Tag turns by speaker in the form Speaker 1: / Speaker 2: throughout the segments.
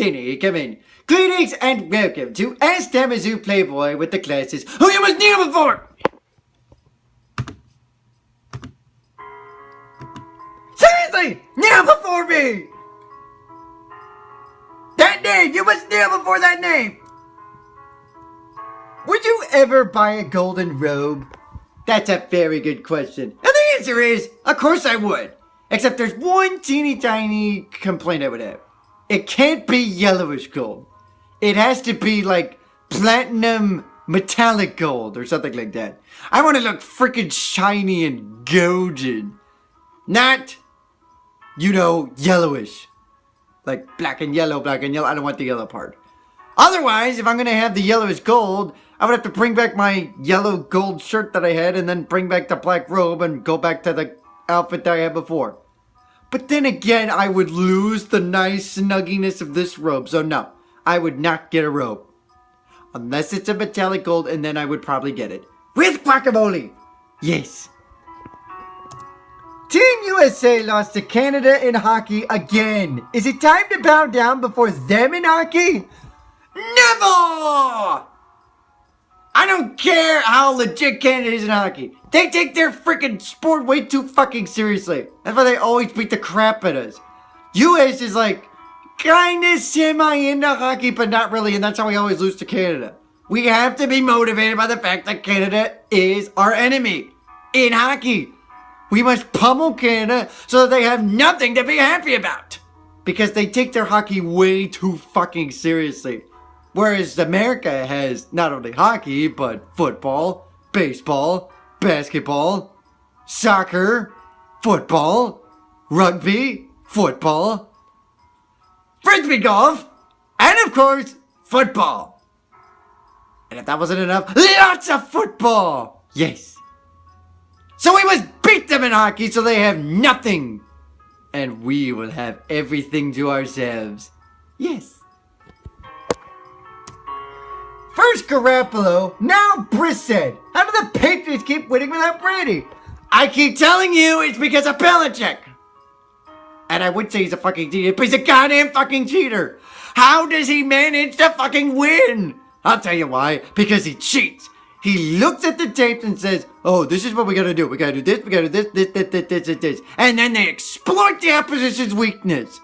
Speaker 1: Kenny, come in. Greetings and welcome to Ask That Mizzou Playboy with the Glasses, who you must kneel before! Seriously! Kneel before me! That name! You must kneel before that name! Would you ever buy a golden robe? That's a very good question. And the answer is, of course I would. Except there's one teeny tiny complaint I would have. It can't be yellowish gold. It has to be like platinum metallic gold or something like that. I want to look freaking shiny and golden. Not, yellowish. Like black and yellow. I don't want the yellow part. Otherwise, if I'm going to have the yellowish gold, I would have to bring back my yellow gold shirt that I had and then bring back the black robe and go back to the outfit that I had before. But then again, I would lose the nice snugginess of this robe. So no, I would not get a robe. Unless it's a metallic gold, and then I would probably get it. With guacamole! Yes. Team USA lost to Canada in hockey again. Is it time to bow down before them in hockey? Never! I don't care how legit Canada is in hockey. They take their freaking sport way too fucking seriously. That's why they always beat the crap at us. US is like, kinda semi into hockey, but not really, and that's how we always lose to Canada. We have to be motivated by the fact that Canada is our enemy in hockey. We must pummel Canada so that they have nothing to be happy about. Because they take their hockey way too fucking seriously. Whereas America has not only hockey, but football, baseball, basketball, soccer, football, rugby, football, frisbee golf, and of course, football. And if that wasn't enough, lots of football! Yes. So we must beat them in hockey so they have nothing. And we will have everything to ourselves. Yes. First Garoppolo, now Brissett. How do the Patriots keep winning without Brady? I keep telling you it's because of Belichick. And I would say he's a fucking cheater, but he's a goddamn fucking cheater. How does he manage to fucking win? I'll tell you why. Because he cheats. He looks at the tapes and says, oh, this is what we gotta do. We gotta do this, we gotta do this. And then they exploit the opposition's weakness.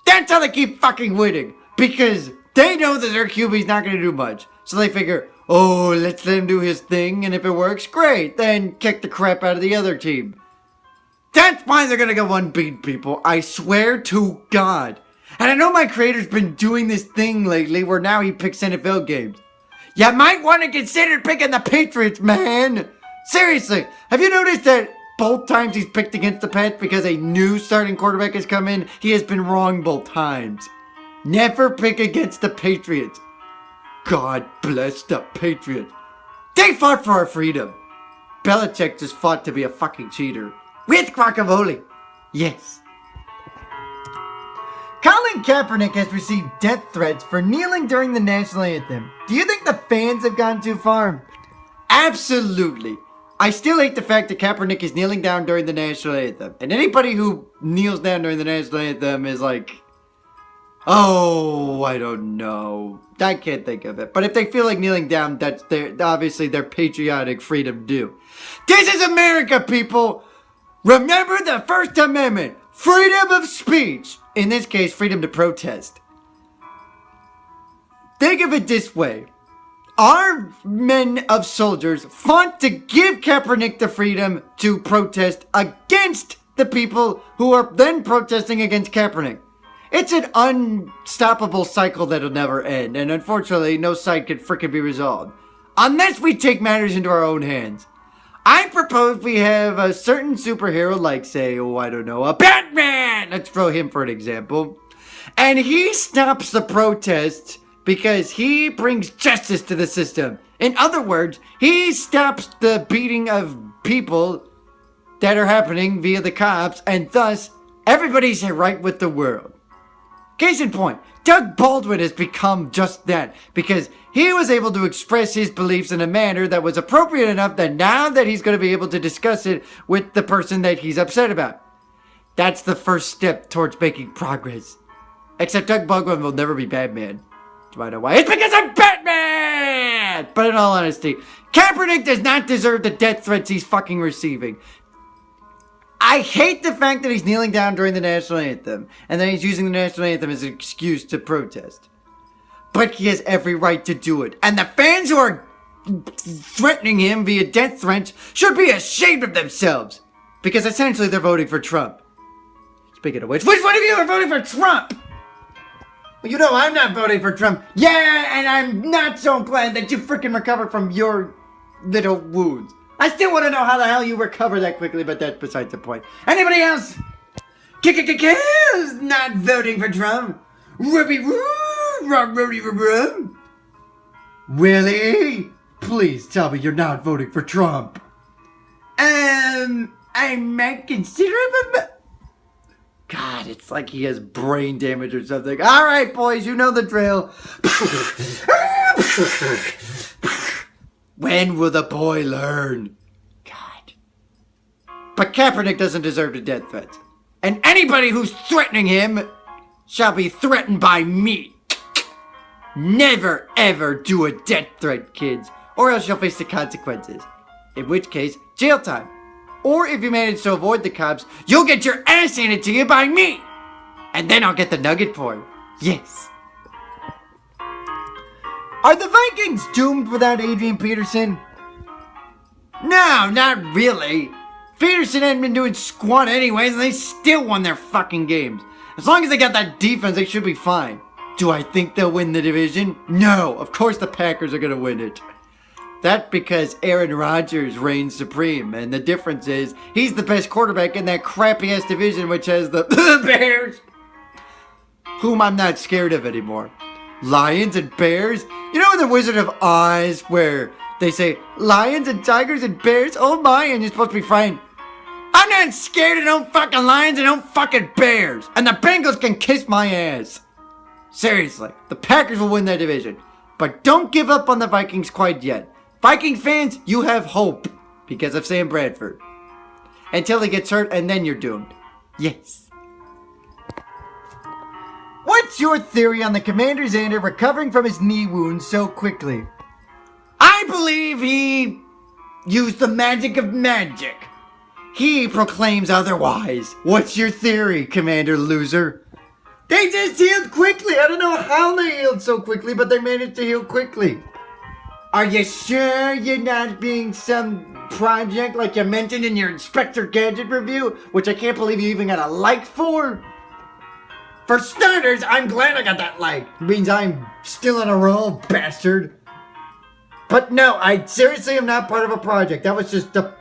Speaker 1: That's how they keep fucking winning. Because they know that their QB's not gonna do much. So they figure, oh, let's let him do his thing. And if it works, great. Then kick the crap out of the other team. That's why they're gonna go unbeaten, people. I swear to God. And I know my creator's been doing this thing lately where now he picks NFL games. You might want to consider picking the Patriots, man. Seriously, have you noticed that both times he's picked against the Pats because a new starting quarterback has come in, he has been wrong both times. Never pick against the Patriots. God bless the Patriots. They fought for our freedom. Belichick just fought to be a fucking cheater. With guacamole. Yes. Colin Kaepernick has received death threats for kneeling during the national anthem. Do you think the fans have gone too far? Absolutely. I still hate the fact that Kaepernick is kneeling down during the national anthem. And anybody who kneels down during the national anthem is like, oh, I don't know. I can't think of it. But if they feel like kneeling down, that's obviously their patriotic freedom due. This is America, people! Remember the First Amendment. Freedom of speech. In this case, freedom to protest. Think of it this way. Our men of soldiers fought to give Kaepernick the freedom to protest against the people who are then protesting against Kaepernick. It's an unstoppable cycle that'll never end, and unfortunately, no side can frickin' be resolved. Unless we take matters into our own hands. I propose we have a certain superhero like, say, a Batman! Let's throw him for an example. And he stops the protests because he brings justice to the system. In other words, he stops the beating of people that are happening via the cops, and thus, everybody's right with the world. Case in point, Doug Baldwin has become just that because he was able to express his beliefs in a manner that was appropriate enough that now that he's going to be able to discuss it with the person that he's upset about. That's the first step towards making progress. Except Doug Bugman will never be Batman. Do I know why? It's because I'm Batman! But in all honesty, Kaepernick does not deserve the death threats he's fucking receiving. I hate the fact that he's kneeling down during the national anthem, and then he's using the national anthem as an excuse to protest. But he has every right to do it. And the fans who are threatening him via death threats should be ashamed of themselves. Because essentially they're voting for Trump. Speaking of which one of you are voting for Trump? Well, you know I'm not voting for Trump. Yeah, and I'm not so glad that you freaking recovered from your little wounds. I still want to know how the hell you recover that quickly, but that's besides the point. Anybody else? Who's not voting for Trump? Willie? Please tell me you're not voting for Trump. I might consider it, God, it's like he has brain damage or something. All right, boys, you know the drill. When will the boy learn? God. But Kaepernick doesn't deserve the death threats. And anybody who's threatening him shall be threatened by me. Never, ever do a death threat, kids, or else you'll face the consequences. In which case, jail time. Or if you manage to avoid the cops, you'll get your ass handed to you by me. And then I'll get the nugget for you. Yes. Are the Vikings doomed without Adrian Peterson? No, not really. Peterson hadn't been doing squat anyways, and they still won their fucking games. As long as they got that defense, they should be fine. Do I think they'll win the division? No, of course the Packers are going to win it. That's because Aaron Rodgers reigns supreme, and the difference is he's the best quarterback in that crappy-ass division, which has the Bears, whom I'm not scared of anymore. Lions and Bears? You know in the Wizard of Oz where they say, lions and tigers and bears? Oh my, and you're supposed to be frightened. I'm not scared of no fucking lions and no fucking bears. And the Bengals can kiss my ass. Seriously, the Packers will win that division. But don't give up on the Vikings quite yet. Vikings fans, you have hope because of Sam Bradford. Until he gets hurt, and then you're doomed. Yes. What's your theory on the Commander Xander recovering from his knee wound so quickly? I believe he used the magic of magic. He proclaims otherwise. What's your theory, Commander Loser? They just healed quickly. I don't know how they healed so quickly, but they managed to heal quickly. Are you sure you're not being some project like you mentioned in your Inspector Gadget review, which I can't believe you even got a like for? For starters, I'm glad I got that like. It means I'm still in a roll, bastard. But no, I seriously am not part of a project. That was just a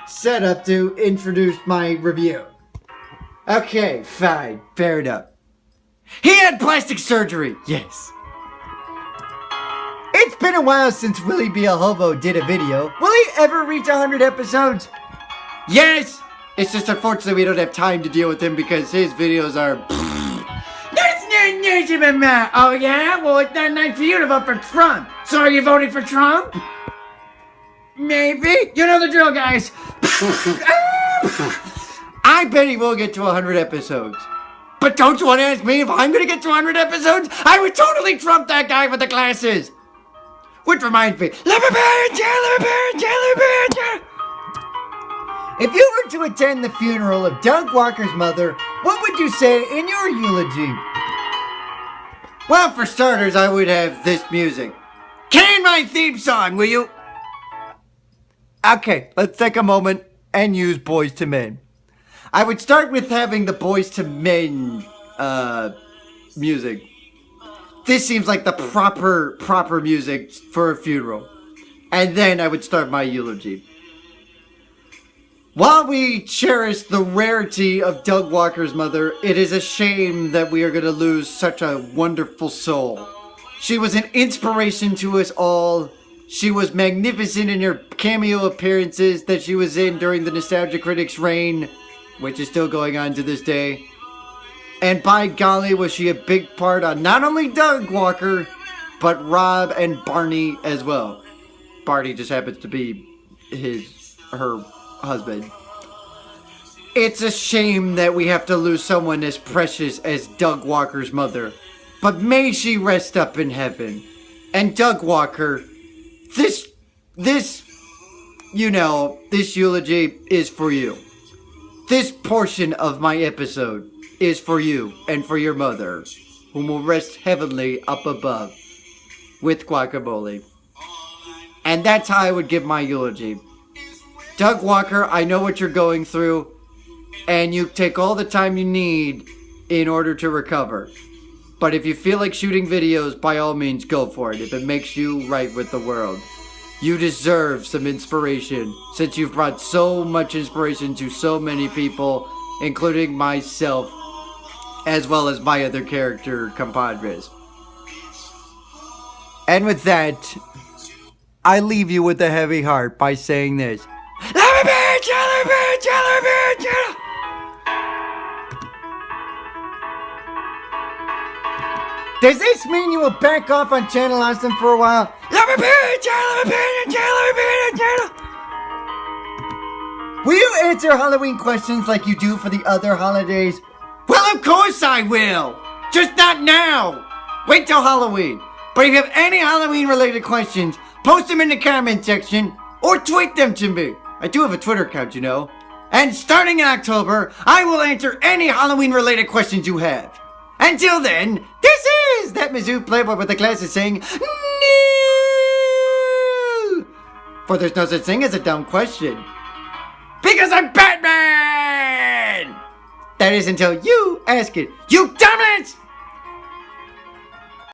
Speaker 1: setup to introduce my review. Okay, fine. Fair enough. He had plastic surgery. Yes. It's been a while since Willie Be a Hobo did a video. Will he ever reach 100 episodes? Yes! It's just unfortunately we don't have time to deal with him because his videos are... That's not nice of him, Matt. Oh yeah? Well, it's not nice for you to vote for Trump. So are you voting for Trump? Maybe. You know the drill, guys. I bet he will get to 100 episodes. But don't you want to ask me if I'm going to get to 100 episodes? I would totally Trump that guy with the glasses. Which reminds me, if you were to attend the funeral of Doug Walker's mother, what would you say in your eulogy? Well, for starters, I would have this music. Can my theme song, will you? Okay, let's take a moment and use Boys to Men. I would start with having the Boys to Men music. This seems like the proper music for a funeral. And then I would start my eulogy. While we cherish the rarity of Doug Walker's mother, it is a shame that we are going to lose such a wonderful soul. She was an inspiration to us all. She was magnificent in her cameo appearances that she was in during the Nostalgia Critics' reign, which is still going on to this day. And by golly, was she a big part on not only Doug Walker, but Rob and Barney as well. Barney just happens to be her husband. It's a shame that we have to lose someone as precious as Doug Walker's mother. But may she rest up in heaven. And Doug Walker, this eulogy is for you. This portion of my episode is for you and for your mother, whom will rest heavenly up above with guacamole. And that's how I would give my eulogy. Doug Walker, I know what you're going through, and you take all the time you need in order to recover. But if you feel like shooting videos, by all means, go for it. If it makes you right with the world. You deserve some inspiration, since you've brought so much inspiration to so many people, including myself, as well as my other character, compadres. And with that, I leave you with a heavy heart by saying this. Does this mean you will back off on Channel Austin for a while? Will you answer Halloween questions like you do for the other holidays? Well, of course I will! Just not now! Wait till Halloween. But if you have any Halloween related questions, post them in the comment section or tweet them to me. I do have a Twitter account, you know. And starting in October, I will answer any Halloween related questions you have. Until then, this is that Mizzou Playboy with the glasses saying no! For there's no such thing as a dumb question. Because I'm Batman! That is until you ask it. You dumbass!